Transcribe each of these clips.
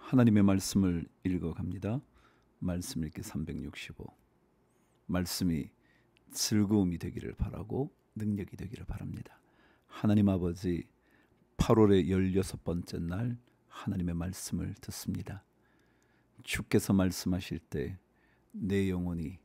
하나님의 말씀을 읽어갑니다. 말씀 읽기 365. 말씀이 즐거움이 되기를 바라고 능력이 되기를 바랍니다. 하나님 아버지, 8월의 16번째 날 하나님의 말씀을 듣습니다. 주께서 말씀하실 때 내 영혼이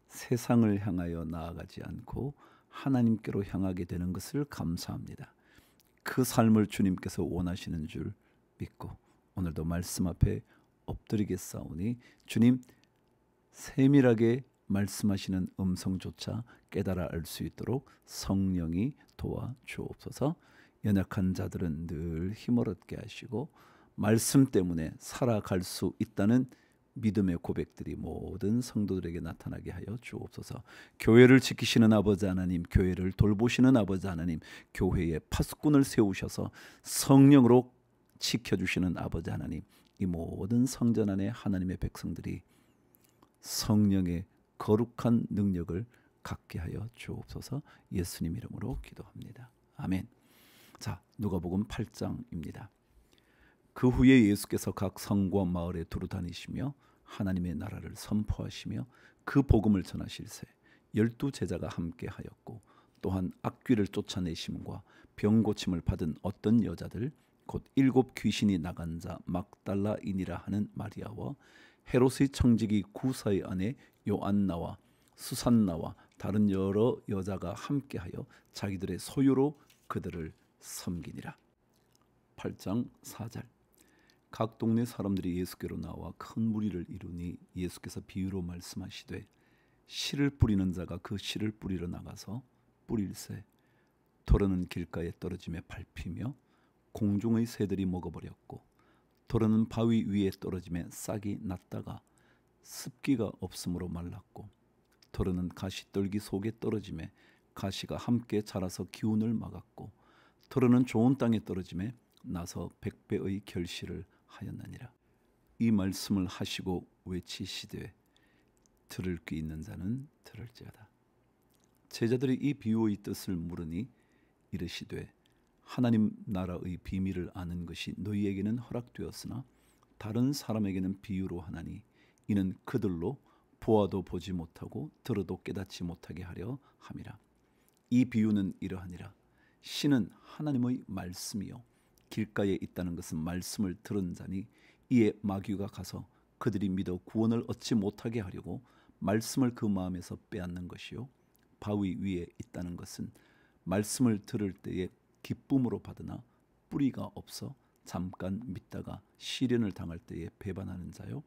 세상을 향하여 나아가지 않고 하나님께로 향하게 되는 것을 감사합니다. 그 삶을 주님께서 원하시는 줄 믿고 오늘도 말씀 앞에 엎드리겠사오니 주님, 세밀하게 말씀하시는 음성조차 깨달아 알 수 있도록 성령이 도와 주옵소서. 연약한 자들은 늘 힘을 얻게 하시고 말씀 때문에 살아갈 수 있다는 믿음의 고백들이 모든 성도들에게 나타나게 하여 주옵소서. 교회를 지키시는 아버지 하나님, 교회를 돌보시는 아버지 하나님, 교회에 파수꾼을 세우셔서 성령으로 지켜주시는 아버지 하나님, 이 모든 성전 안에 하나님의 백성들이 성령의 거룩한 능력을 갖게 하여 주옵소서. 예수님 이름으로 기도합니다. 아멘. 자, 누가복음 8장입니다. 그 후에 예수께서 각 성과 마을에 두루 다니시며 하나님의 나라를 선포하시며 그 복음을 전하실세 12 제자가 함께 하였고, 또한 악귀를 쫓아내심과 병 고침을 받은 어떤 여자들 곧 7 귀신이 나간 자 막달라인이라 하는 마리아와 헤롯의 청지기 구사의 아내 요안나와 수산나와 다른 여러 여자가 함께하여 자기들의 소유로 그들을 섬기니라. 8장 4절. 각 동네 사람들이 예수께로 나와 큰 무리를 이루니 예수께서 비유로 말씀하시되 씨를 뿌리는 자가 그 씨를 뿌리러 나가서 뿌릴새 도로는 길가에 떨어짐에 밟히며 공중의 새들이 먹어버렸고, 도로는 바위 위에 떨어짐에 싹이 났다가 습기가 없으므로 말랐고, 도로는 가시떨기 속에 떨어짐에 가시가 함께 자라서 기운을 막았고, 도로는 좋은 땅에 떨어짐에 나서 100배의 결실을 하였느니라. 이 말씀을 하시고 외치시되 들을 귀 있는 자는 들을지어다. 제자들이 이 비유의 뜻을 물으니 이르시되 하나님 나라의 비밀을 아는 것이 너희에게는 허락되었으나 다른 사람에게는 비유로 하나니 이는 그들로 보아도 보지 못하고 들어도 깨닫지 못하게 하려 함이라. 이 비유는 이러하니라. 씨는 하나님의 말씀이요 길가에 있다는 것은 말씀을 들은 자니 이에 마귀가 가서 그들이 믿어 구원을 얻지 못하게 하려고 말씀을 그 마음에서 빼앗는 것이요, 바위 위에 있다는 것은 말씀을 들을 때에 기쁨으로 받으나 뿌리가 없어 잠깐 믿다가 시련을 당할 때에 배반하는 자요,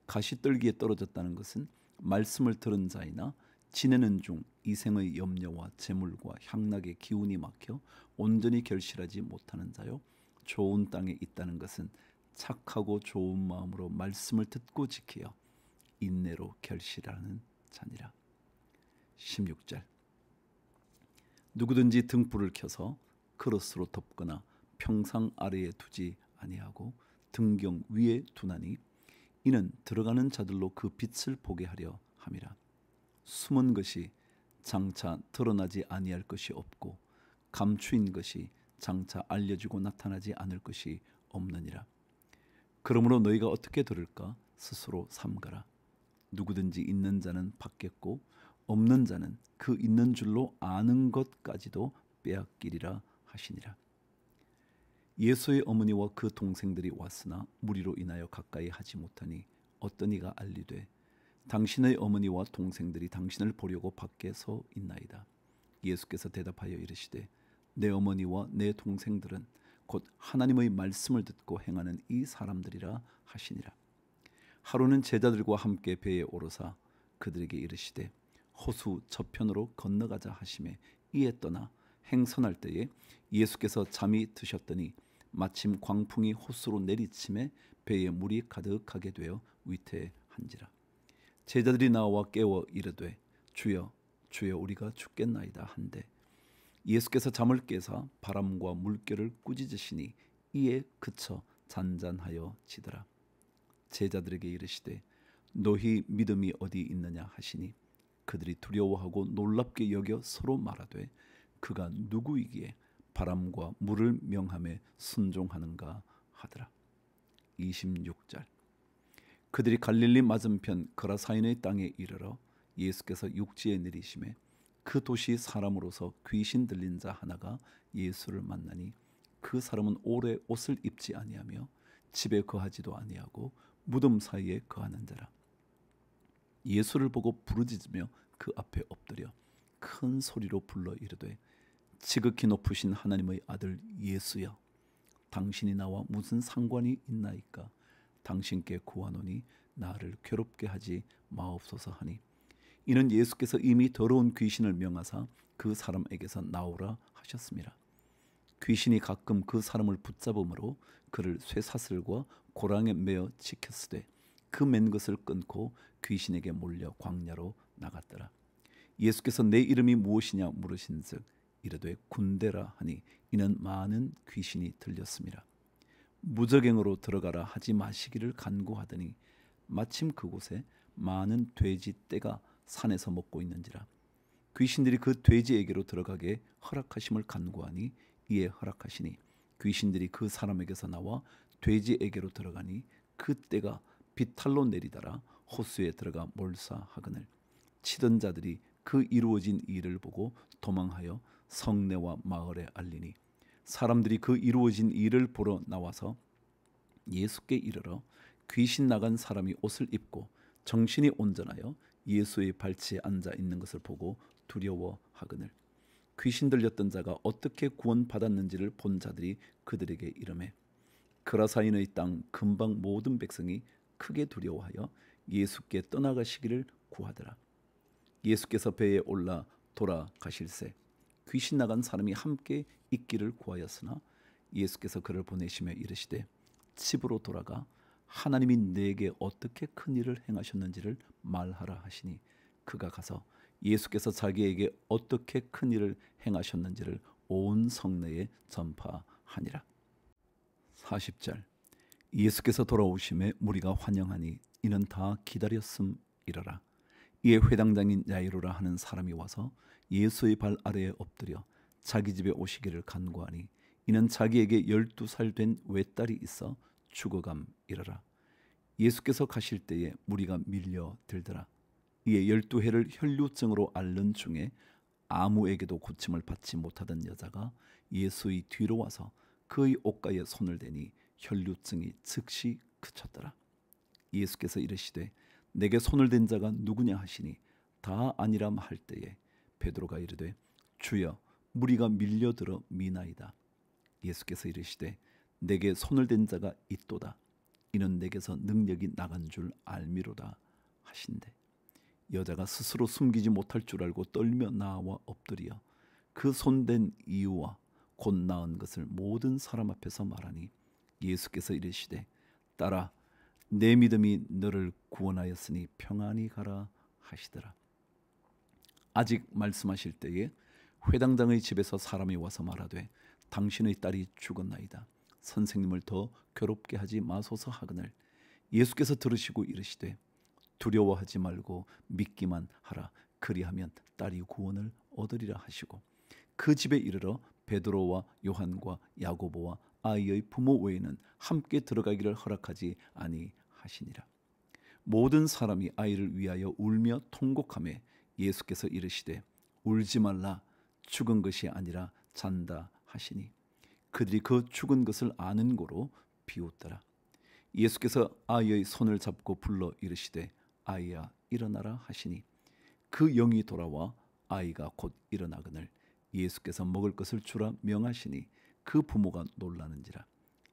가시떨기에 떨어졌다는 것은 말씀을 들은 자이나 지내는 중 이생의 염려와 재물과 향락의 기운이 막혀 온전히 결실하지 못하는 자요, 좋은 땅에 있다는 것은 착하고 좋은 마음으로 말씀을 듣고 지키어 인내로 결실하는 자니라. 16절. 누구든지 등불을 켜서 그릇으로 덮거나 평상 아래에 두지 아니하고 등경 위에 두나니 이는 들어가는 자들로 그 빛을 보게 하려 함이라. 숨은 것이 장차 드러나지 아니할 것이 없고 감추인 것이 장차 알려지고 나타나지 않을 것이 없느니라. 그러므로 너희가 어떻게 들을까 스스로 삼가라. 누구든지 있는 자는 받겠고 없는 자는 그 있는 줄로 아는 것까지도 빼앗기리라 하시니라. 예수의 어머니와 그 동생들이 왔으나 무리로 인하여 가까이 하지 못하니 어떤 이가 알리되 당신의 어머니와 동생들이 당신을 보려고 밖에 서 있나이다. 예수께서 대답하여 이르시되 내 어머니와 내 동생들은 곧 하나님의 말씀을 듣고 행하는 이 사람들이라 하시니라. 하루는 제자들과 함께 배에 오르사 그들에게 이르시되 호수 저편으로 건너가자 하시매 이에 떠나 행선할 때에 예수께서 잠이 드셨더니 마침 광풍이 호수로 내리침에 배에 물이 가득하게 되어 위태한지라. 제자들이 나와 깨워 이르되 주여 주여 우리가 죽겠나이다 한데 예수께서 잠을 깨사 바람과 물결을 꾸짖으시니 이에 그쳐 잔잔하여 지더라. 제자들에게 이르시되 너희 믿음이 어디 있느냐 하시니 그들이 두려워하고 놀랍게 여겨 서로 말하되 그가 누구이기에 바람과 물을 명함에 순종하는가 하더라. 26절. 그들이 갈릴리 맞은편 거라사인의 땅에 이르러 예수께서 육지에 내리심에 그 도시 사람으로서 귀신 들린 자 하나가 예수를 만나니 그 사람은 오래 옷을 입지 아니하며 집에 거하지도 아니하고 무덤 사이에 거하는 자라. 예수를 보고 부르짖으며 그 앞에 엎드려 큰 소리로 불러 이르되 지극히 높으신 하나님의 아들 예수여, 당신이 나와 무슨 상관이 있나이까? 당신께 구하노니 나를 괴롭게 하지 마옵소서 하니, 이는 예수께서 이미 더러운 귀신을 명하사 그 사람에게서 나오라 하셨습니다. 귀신이 가끔 그 사람을 붙잡음으로 그를 쇠사슬과 고랑에 매어 지켰으되 그 맨 것을 끊고 귀신에게 몰려 광야로 나갔더라. 예수께서 내 이름이 무엇이냐 물으신즉 이르되 군대라 하니 이는 많은 귀신이 들렸습니다. 무저갱으로 들어가라 하지 마시기를 간구하더니 마침 그곳에 많은 돼지 떼가 산에서 먹고 있는지라. 귀신들이 그 돼지에게로 들어가게 허락하심을 간구하니 이에 허락하시니 귀신들이 그 사람에게서 나와 돼지에게로 들어가니 그 떼가 비탈로 내리다라 호수에 들어가 몰사하거늘 치던 자들이 그 이루어진 일을 보고 도망하여 성내와 마을에 알리니 사람들이 그 이루어진 일을 보러 나와서 예수께 이르러 귀신 나간 사람이 옷을 입고 정신이 온전하여 예수의 발치에 앉아 있는 것을 보고 두려워하거늘 귀신 들렸던 자가 어떻게 구원받았는지를 본 자들이 그들에게 이르매 그라사인의 땅 근방 모든 백성이 크게 두려워하여 예수께 떠나가시기를 구하더라. 예수께서 배에 올라 돌아가실새 귀신 나간 사람이 함께 있기를 구하였으나 예수께서 그를 보내시며 이르시되 집으로 돌아가 하나님이 내게 어떻게 큰 일을 행하셨는지를 말하라 하시니 그가 가서 예수께서 자기에게 어떻게 큰 일을 행하셨는지를 온 성내에 전파하니라. 40절. 예수께서 돌아오심에 무리가 환영하니 이는 다 기다렸음이러라. 이에 회당장인 야이로라 하는 사람이 와서 예수의 발 아래에 엎드려 자기 집에 오시기를 간구하니 이는 자기에게 12살 된 외딸이 있어 죽어감이러라. 예수께서 가실 때에 무리가 밀려들더라. 이에 12해를 혈류증으로 앓는 중에 아무에게도 고침을 받지 못하던 여자가 예수의 뒤로 와서 그의 옷가에 손을 대니 혈류증이 즉시 그쳤더라. 예수께서 이르시되 내게 손을 댄 자가 누구냐 하시니 다 아니람 할 때에 베드로가 이르되 주여 무리가 밀려들어 미나이다. 예수께서 이르시되 내게 손을 댄 자가 있도다. 이는 내게서 능력이 나간 줄 알미로다 하신대. 여자가 스스로 숨기지 못할 줄 알고 떨며 나와 엎드려 그 손댄 이유와 곧 나은 것을 모든 사람 앞에서 말하니 예수께서 이르시되 딸아 내 믿음이 너를 구원하였으니 평안히 가라 하시더라. 아직 말씀하실 때에 회당장의 집에서 사람이 와서 말하되 당신의 딸이 죽었나이다. 선생님을 더 괴롭게 하지 마소서 하거늘 예수께서 들으시고 이르시되 두려워하지 말고 믿기만 하라. 그리하면 딸이 구원을 얻으리라 하시고 그 집에 이르러 베드로와 요한과 야고보와 아이의 부모 외에는 함께 들어가기를 허락하지 아니하시니라. 모든 사람이 아이를 위하여 울며 통곡하며 예수께서 이르시되 울지 말라. 죽은 것이 아니라 잔다 하시니 그들이 그 죽은 것을 아는 고로 비웃더라. 예수께서 아이의 손을 잡고 불러 이르시되 아이야 일어나라 하시니 그 영이 돌아와 아이가 곧 일어나거늘 예수께서 먹을 것을 주라 명하시니 그 부모가 놀라는지라.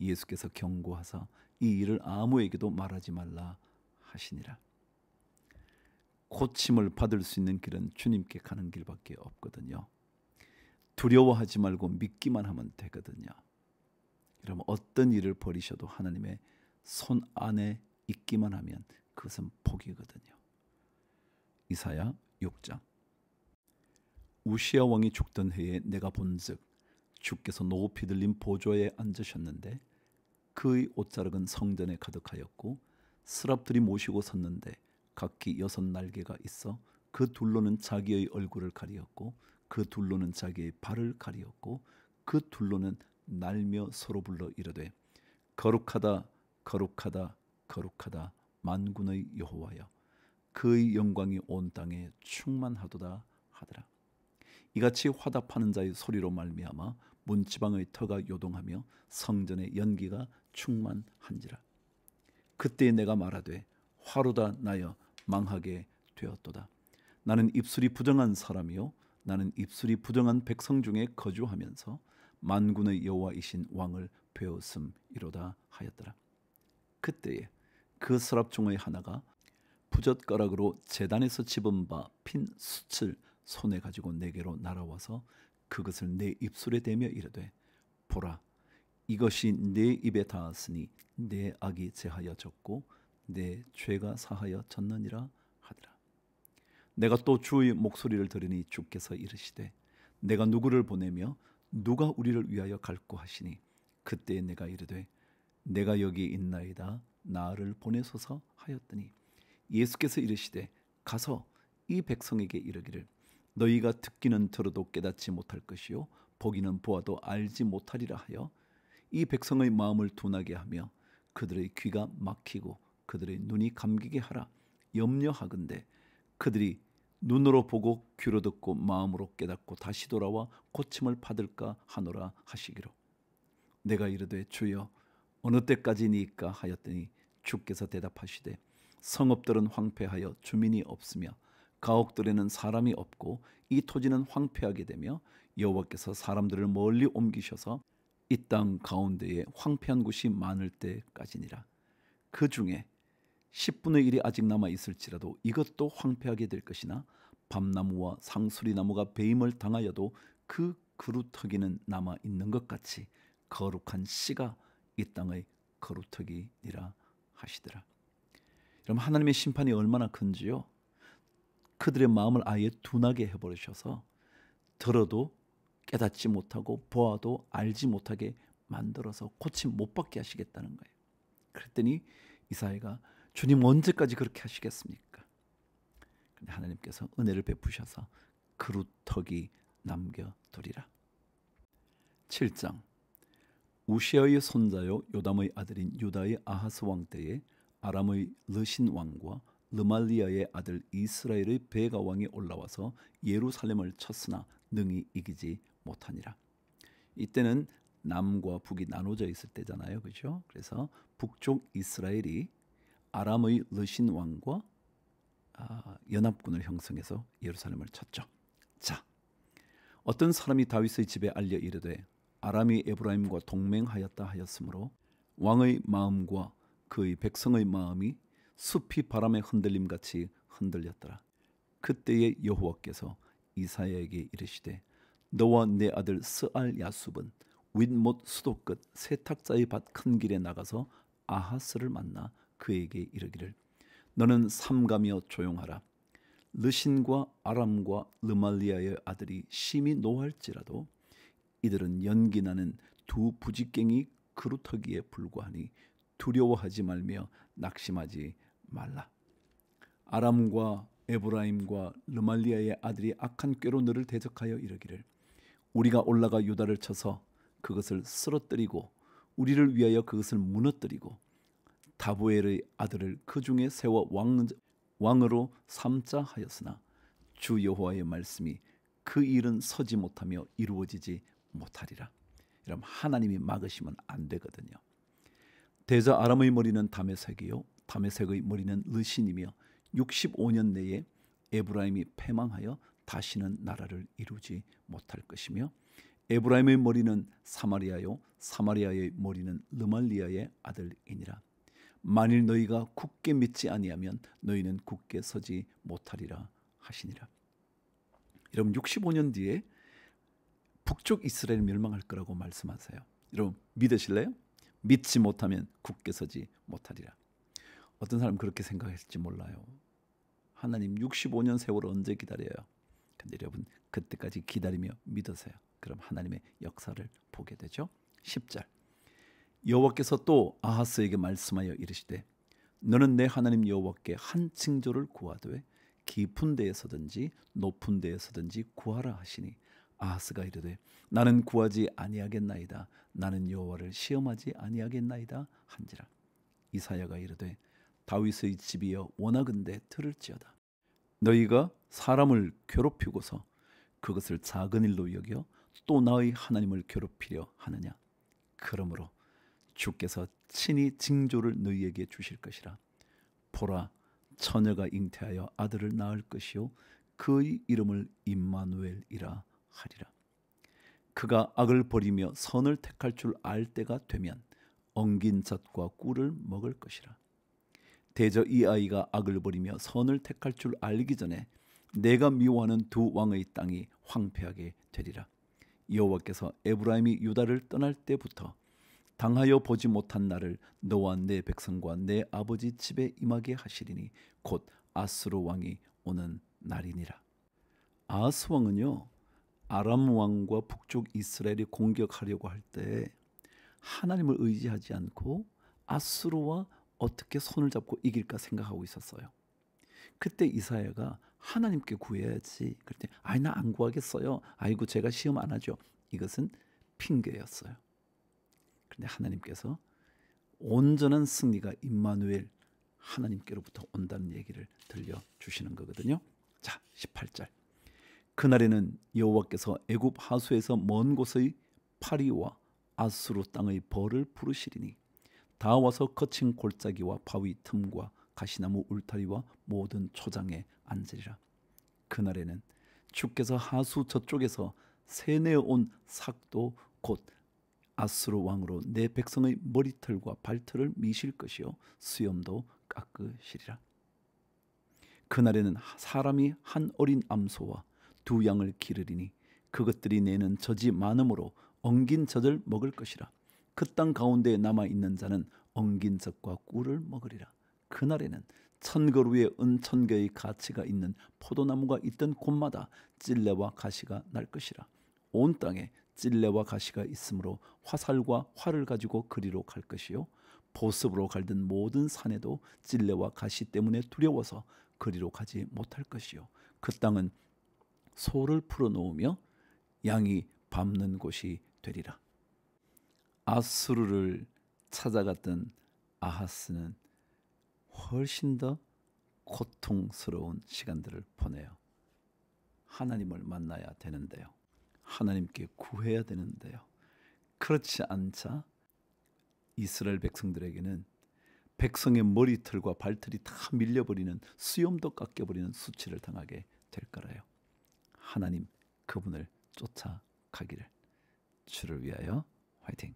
예수께서 경고하사 이 일을 아무에게도 말하지 말라 하시니라. 고침을 받을 수 있는 길은 주님께 가는 길밖에 없거든요. 두려워하지 말고 믿기만 하면 되거든요. 여러분 어떤 일을 벌이셔도 하나님의 손 안에 있기만 하면 그것은 복이거든요. 이사야 6장. 우시야 왕이 죽던 해에 내가 본즉 주께서 높이 들린 보좌에 앉으셨는데 그의 옷자락은 성전에 가득하였고 스랍들이 모시고 섰는데 각기 6날개가 있어 그 둘로는 자기의 얼굴을 가리었고 그 둘로는 자기의 발을 가리었고 그 둘로는 날며 서로 불러 이르되 거룩하다 거룩하다 거룩하다 만군의 여호와여, 그의 영광이 온 땅에 충만하도다 하더라. 이같이 화답하는 자의 소리로 말미암아 문지방의 터가 요동하며 성전의 연기가 충만한지라. 그때 내가 말하되 화로다 나여 망하게 되었도다. 나는 입술이 부정한 사람이요 나는 입술이 부정한 백성 중에 거주하면서 만군의 여호와이신 왕을 배웠음이로다 하였더라. 그때에 그 서랍 중의 하나가 부젓가락으로 제단에서 집은 바 핀 숯을 손에 가지고 내게로 날아와서 그것을 내 입술에 대며 이르되 보라, 이것이 내 입에 닿았으니 내 악이 제하여 졌고 내 죄가 사하여 졌느니라 하더라. 내가 또 주의 목소리를 들으니 주께서 이르시되 내가 누구를 보내며 누가 우리를 위하여 갈고 하시니 그때 내가 이르되 내가 여기 있나이다 나를 보내소서 하였더니 예수께서 이르시되 가서 이 백성에게 이르기를 너희가 듣기는 들어도 깨닫지 못할 것이요 보기는 보아도 알지 못하리라 하여 이 백성의 마음을 둔하게 하며 그들의 귀가 막히고 그들의 눈이 감기게 하라. 염려하건대 그들이 눈으로 보고 귀로 듣고 마음으로 깨닫고 다시 돌아와 고침을 받을까 하노라 하시기로. 내가 이르되 주여 어느 때까지니까 하였더니 주께서 대답하시되 성읍들은 황폐하여 주민이 없으며 가옥들에는 사람이 없고 이 토지는 황폐하게 되며 여호와께서 사람들을 멀리 옮기셔서 이 땅 가운데에 황폐한 곳이 많을 때까지니라. 그 중에 10분의 1이 아직 남아 있을지라도 이것도 황폐하게 될 것이나 밤나무와 상수리나무가 배임을 당하여도 그 그루터기는 남아 있는 것 같이 거룩한 씨가 이 땅의 거루터기니라 하시더라. 여러분, 하나님의 심판이 얼마나 큰지요. 그들의 마음을 아예 둔하게 해버리셔서 들어도 깨닫지 못하고 보아도 알지 못하게 만들어서 고침 못 받게 하시겠다는 거예요. 그랬더니 이사야가 주님 언제까지 그렇게 하시겠습니까? 근데 하나님께서 은혜를 베푸셔서 그루터기 남겨두리라. 7장. 우시아의 손자요 요담의 아들인 유다의 아하스 왕 때에 아람의 르신 왕과 르말리아의 아들 이스라엘의 베가 왕이 올라와서 예루살렘을 쳤으나 능히 이기지 못하니라. 이때는 남과 북이 나눠져 있을 때잖아요, 그렇죠? 그래서 북쪽 이스라엘이 아람의 르신 왕과 연합군을 형성해서 예루살렘을 쳤죠. 자, 어떤 사람이 다윗의 집에 알려 이르되 아람이 에브라임과 동맹하였다 하였으므로 왕의 마음과 그의 백성의 마음이 숲이 바람에 흔들림같이 흔들렸더라. 그때에 여호와께서 이사야에게 이르시되 너와 내 아들 스알 야숲은 윗못 수도 끝 세탁자의 밭 큰 길에 나가서 아하스를 만나 그에게 이르기를 너는 삼가며 조용하라. 르신과 아람과 르말리아의 아들이 심히 노할지라도 이들은 연기나는 두 부직갱이 그루터기에 불과하니 두려워하지 말며 낙심하지 말라. 아람과 에브라임과 르말리아의 아들이 악한 꾀로 너를 대적하여 이르기를 우리가 올라가 유다를 쳐서 그것을 쓰러뜨리고 우리를 위하여 그것을 무너뜨리고 다보엘의 아들을 그 중에 세워 왕으로 삼자 하였으나 주 여호와의 말씀이 그 일은 서지 못하며 이루어지지 못하리라. 여러분, 하나님이 막으시면 안 되거든요. 대저 아람의 머리는 다메섹이요 다메섹의 머리는 르신이며 65년 내에 에브라임이 패망하여 다시는 나라를 이루지 못할 것이며 에브라임의 머리는 사마리아요 사마리아의 머리는 르말리아의 아들이니라. 만일 너희가 굳게 믿지 아니하면 너희는 굳게 서지 못하리라 하시니라. 여러분, 65년 뒤에 북쪽 이스라엘 멸망할 거라고 말씀하세요. 여러분, 믿으실래요? 믿지 못하면 굳게 서지 못하리라. 어떤 사람은 그렇게 생각했을지 몰라요. 하나님 65년 세월 언제 기다려요? 근데 여러분, 그때까지 기다리며 믿으세요. 그럼 하나님의 역사를 보게 되죠. 10절. 여호와께서 또 아하스에게 말씀하여 이르시되 너는 내 하나님 여호와께 한 징조를 구하되 깊은 데에서든지 높은 데에서든지 구하라 하시니 아하스가 이르되 나는 구하지 아니하겠나이다. 나는 여호와를 시험하지 아니하겠나이다 한지라. 이사야가 이르되 다윗의 집이여 원하건대 들을지어다. 너희가 사람을 괴롭히고서 그것을 작은 일로 여겨 또 나의 하나님을 괴롭히려 하느냐. 그러므로 주께서 친히 징조를 너희에게 주실 것이라. 보라, 처녀가 잉태하여 아들을 낳을 것이요 그의 이름을 임마누엘이라 하리라. 그가 악을 버리며 선을 택할 줄 알 때가 되면 엉긴 젖과 꿀을 먹을 것이라. 대저 이 아이가 악을 버리며 선을 택할 줄 알기 전에 내가 미워하는 두 왕의 땅이 황폐하게 되리라. 여호와께서 에브라임이 유다를 떠날 때부터 당하여 보지 못한 날을 너와 내 백성과 내 아버지 집에 임하게 하시리니 곧 아수르 왕이 오는 날이니라. 아하스 왕은요, 아람 왕과 북쪽 이스라엘이 공격하려고 할 때 하나님을 의지하지 않고 아수르와 어떻게 손을 잡고 이길까 생각하고 있었어요. 그때 이사야가 하나님께 구해야지. 그랬더니 아이 나 안 구하겠어요. 아이고 제가 시험 안 하죠. 이것은 핑계였어요. 그런데 하나님께서 온전한 승리가 임마누엘 하나님께로부터 온다는 얘기를 들려주시는 거거든요. 자, 18절. 그날에는 여호와께서 애굽 하수에서 먼 곳의 파리와 아수르 땅의 벌을 부르시리니 다 와서 거친 골짜기와 바위 틈과 가시나무 울타리와 모든 초장에 앉으리라. 그날에는 주께서 하수 저쪽에서 세내어온 삭도 곧 아수르 왕으로 내 백성의 머리털과 발털을 미실 것이요 수염도 깎으시리라. 그날에는 사람이 한 어린 암소와 두 양을 기르리니 그것들이 내는 젖이 많으므로 엉긴 젖을 먹을 것이라. 그 땅 가운데에 남아있는 자는 엉긴 젖과 꿀을 먹으리라. 그날에는 천거루에 은천개의 가치가 있는 포도나무가 있던 곳마다 찔레와 가시가 날 것이라. 온 땅에 찔레와 가시가 있으므로 화살과 활을 가지고 그리로 갈 것이요 보습으로 갈던 모든 산에도 찔레와 가시 때문에 두려워서 그리로 가지 못할 것이요 그 땅은 소를 풀어놓으며 양이 밟는 곳이 되리라. 아수르를 찾아갔던 아하스는 훨씬 더 고통스러운 시간들을 보내요. 하나님을 만나야 되는데요. 하나님께 구해야 되는데요. 그렇지 않자 이스라엘 백성들에게는 백성의 머리털과 발털이 다 밀려버리는 수염도 깎여버리는 수치를 당하게 될 거라요. 하나님 그분을 쫓아가기를. 주를 위하여 화이팅.